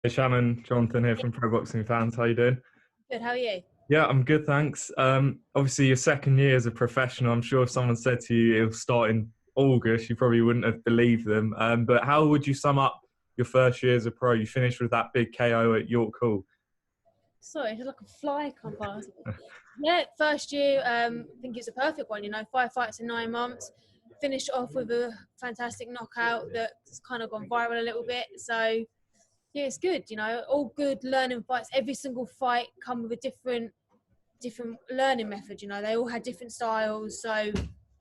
Hey Shannon, Jonathan here from Pro Boxing Fans. How you doing? Good, how are you? Yeah, I'm good, thanks. Obviously, your second year as a professional. I'm sure if someone said to you it'll start in August, you probably wouldn't have believed them. But how would you sum up your first year as a pro? You finished with that big KO at York Hall. Sorry, it's like a fly come past. Yeah, first year, I think it was a perfect one, 5 fights in 9 months. Finished off with a fantastic knockout that's kind of gone viral a little bit. So, yeah, it's good, all good learning fights. Every single fight come with a different learning method, they all had different styles. So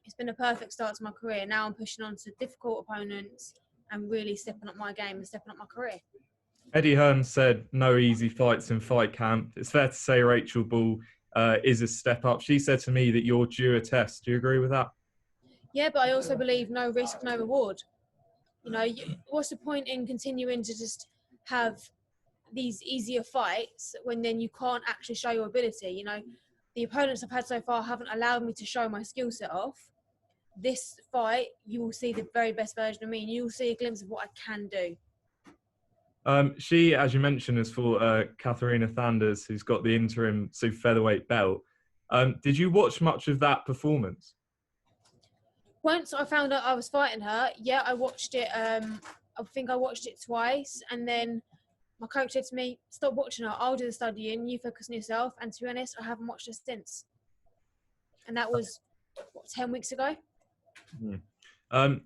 it's been a perfect start to my career. Now I'm pushing on to difficult opponents and really stepping up my game and stepping up my career. Eddie Hearn said no easy fights in fight camp. It's fair to say Rachel Ball is a step up. She said to me that you're due a test. Do you agree with that? Yeah, but I also believe no risk, no reward. What's the point in continuing to just have these easier fights when then you can't actually show your ability? The opponents I've had so far haven't allowed me to show my skill set off. This fight, you will see the very best version of me, and you will see a glimpse of what I can do. She, as you mentioned, has fought Katharina Thanders, who's got the interim super featherweight belt. Did you watch much of that performance? Once I found out I was fighting her, yeah, I watched it. I think I watched it twice, and then my coach said to me, "Stop watching her. I'll do the studying. You focus on yourself." And to be honest, I haven't watched her since. And that was 10 weeks ago.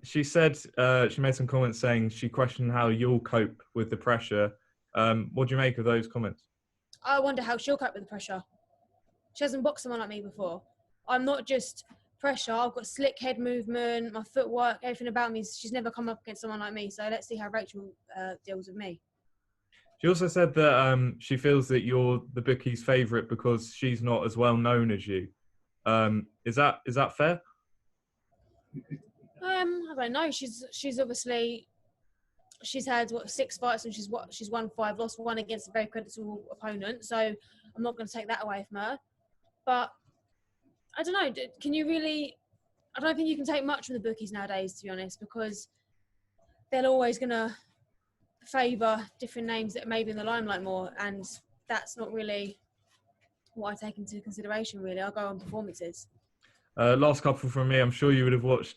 She said she made some comments saying she questioned how you'll cope with the pressure. What do you make of those comments? I wonder how she'll cope with the pressure. She hasn't boxed someone like me before. I'm not just pressure. I've got slick head movement, my footwork, everything about me. She's never come up against someone like me. So let's see how Rachel deals with me. She also said that she feels that you're the bookie's favourite because she's not as well known as you. Is that fair? I don't know. She's obviously had 6 fights and she's won 5, lost 1 against a very creditable opponent. So I'm not going to take that away from her. But I don't know. Can you really? I don't think you can take much from the bookies nowadays, to be honest, because they're always going to favour different names that may be in the limelight more, and that's not really what I take into consideration. Really, I go on performances. Last couple from me. I'm sure you would have watched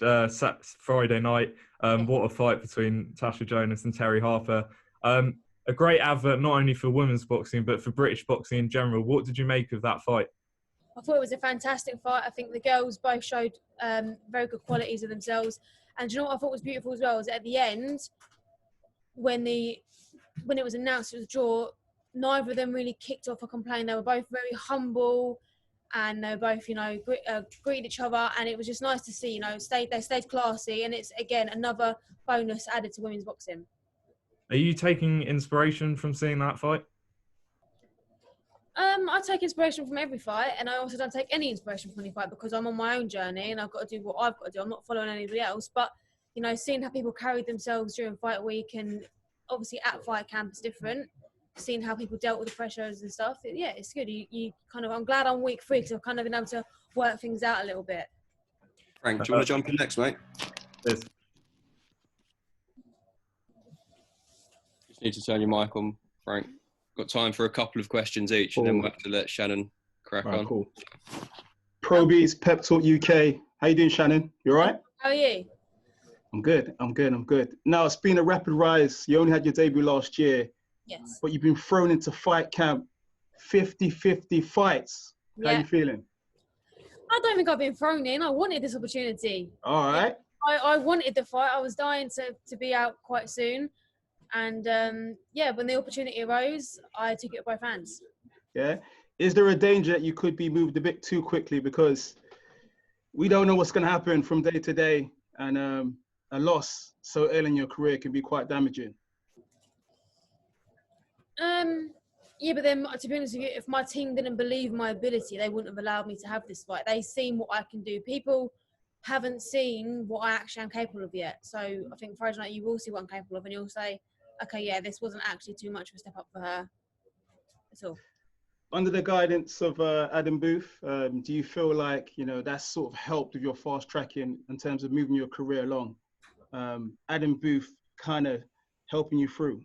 Friday night. What a fight between Natasha Jonas and Terri Harper. A great advert not only for women's boxing but for British boxing in general. What did you make of that fight? I thought it was a fantastic fight. I think the girls both showed very good qualities of themselves. And you know what I thought was beautiful as well was at the end, when it was announced it was a draw, neither of them really kicked off or complained. They were both very humble, and they were both, greeted each other, and it was just nice to see. They stayed classy, and it's again another bonus added to women's boxing. Are you taking inspiration from seeing that fight? I take inspiration from every fight, and I also don't take any inspiration from any fight because I'm on my own journey and I've got to do what I've got to do. I'm not following anybody else. But, seeing how people carried themselves during fight week, and obviously at fight camp is different, seeing how people dealt with the pressures and stuff, it's good. I'm glad I'm week 3 because I've kind of been able to work things out a little bit. Frank, do you want to jump in next, mate? Yes. Just need to turn your mic on, Frank. Got time for a couple of questions each, and then we'll have to let Shannon crack on. Cool. Probies, Pep Talk UK. How you doing, Shannon? You all right? How are you? I'm good. Now, it's been a rapid rise. You only had your debut last year. Yes. But you've been thrown into fight camp, 50-50 fights. How you feeling? I don't think I've been thrown in. I wanted this opportunity. All right. I wanted the fight. I was dying to be out quite soon. And when the opportunity arose, I took it with both hands. Yeah. Is there a danger that you could be moved a bit too quickly, because we don't know what's going to happen from day to day, and a loss so early in your career can be quite damaging? Yeah, but then to be honest with you, if my team didn't believe my ability, they wouldn't have allowed me to have this fight. They've seen what I can do. People haven't seen what I actually am capable of yet. So I think Friday night you will see what I'm capable of, and you'll say, okay, yeah, this wasn't actually too much of a step up for her. That's all. Under the guidance of Adam Booth, do you feel like, that's sort of helped with your fast tracking in terms of moving your career along? Adam Booth kind of helping you through?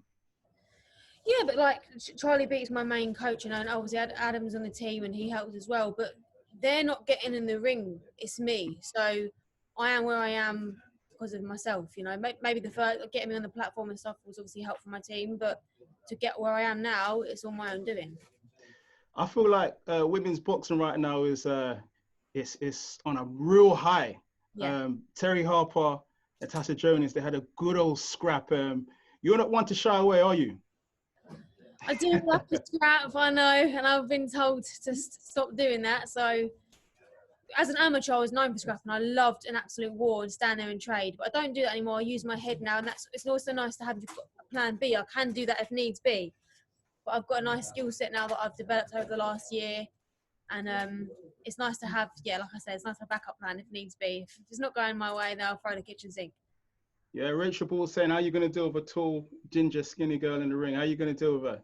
Yeah, but like Charlie Beat's my main coach, and obviously Adam's on the team and he helps as well. But they're not getting in the ring. It's me. So I am where I am because of myself. Maybe the first getting me on the platform and stuff was obviously helpful for my team, but to get where I am now, it's all my own doing. I feel like women's boxing right now is it's on a real high. Yeah. Terri Harper, Natasha Jonas, they had a good old scrap. You're not one to shy away, are you? I do love to scrap, I know, and I've been told to stop doing that. So, as an amateur, I was known for scrapping. I loved an absolute war and stand there and trade, but I don't do that anymore. I use my head now, and it's also nice to have a plan B. I can do that if needs be, but I've got a nice skill set now that I've developed over the last year, and it's nice to have, like I said, it's nice to have a backup plan if needs be. If it's not going my way, then I'll throw the kitchen sink. Yeah, Rachel Ball's saying, how are you going to deal with a tall, ginger, skinny girl in the ring? How are you going to deal with her?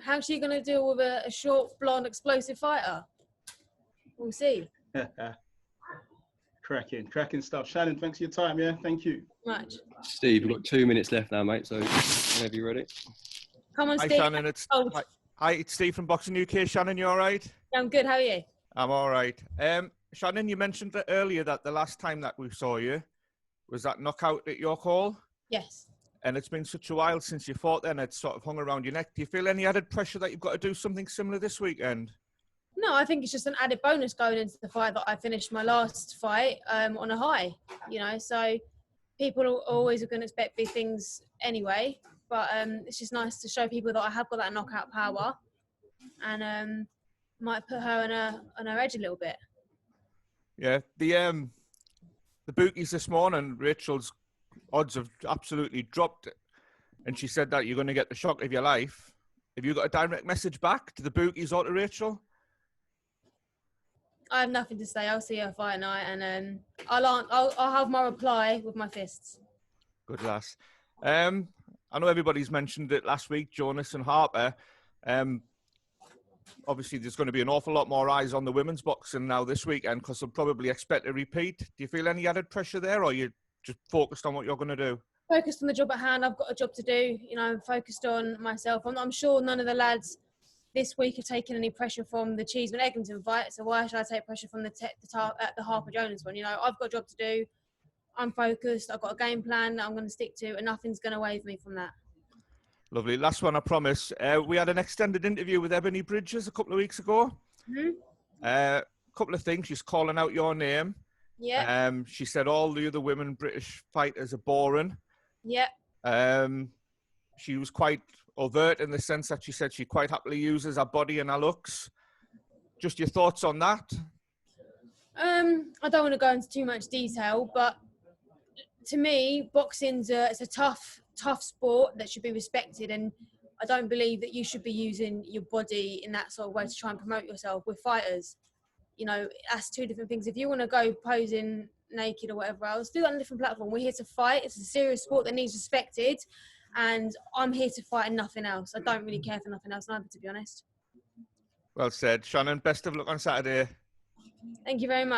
How's she going to deal with a short, blonde, explosive fighter? We'll see. Cracking stuff. Shannon, thanks for your time. Yeah, thank you. Much. Steve, we've got 2 minutes left now, mate. So whenever you're ready. Come on, Hi, Steve. Shannon. Hi, it's Steve from Boxing UK. Shannon, you all right? Yeah, I'm good. How are you? I'm all right. Shannon, you mentioned earlier that the last time that we saw you was that knockout at York Hall. Yes. And it's been such a while since you fought then, it's sort of hung around your neck. Do you feel any added pressure that you've got to do something similar this weekend? No, I think it's just an added bonus going into the fight that I finished my last fight on a high, so people are always going to expect big things anyway, but it's just nice to show people that I have got that knockout power and might put her on her edge a little bit. Yeah, the bookies this morning, Rachel's odds have absolutely dropped, and she said that you're going to get the shock of your life. Have you got a direct message back to the bookies or to Rachel? I have nothing to say. I'll see her fight night, and I'll have my reply with my fists. Good lass. I know everybody's mentioned it last week, Jonas and Harper. Obviously, there's going to be an awful lot more eyes on the women's boxing now this weekend because they'll probably expect a repeat. Do you feel any added pressure there, or are you just focused on what you're going to do? Focused on the job at hand. I've got a job to do. I'm focused on myself. I'm sure none of the lads this week have taken any pressure from the Cheeseman-Eglinton fight, so why should I take pressure from the Harper-Jonas one? I've got a job to do. I'm focused. I've got a game plan that I'm going to stick to, and nothing's going to wave me from that. Lovely. Last one, I promise. We had an extended interview with Ebanie Bridges a couple of weeks ago. Mm-hmm. A couple of things. She's calling out your name. Yeah. She said all the other women British fighters are boring. Yeah. She was quite overt in the sense that she said she quite happily uses her body and her looks. Just your thoughts on that? I don't want to go into too much detail, but to me, boxing's it's a tough sport that should be respected, and I don't believe that you should be using your body in that sort of way to try and promote yourself. We're fighters. That's two different things. If you want to go posing naked or whatever else, do that on a different platform. We're here to fight. It's a serious sport that needs respected, and I'm here to fight and nothing else. I don't really care for nothing else neither, to be honest. Well said. Shannon, best of luck on Saturday. Thank you very much.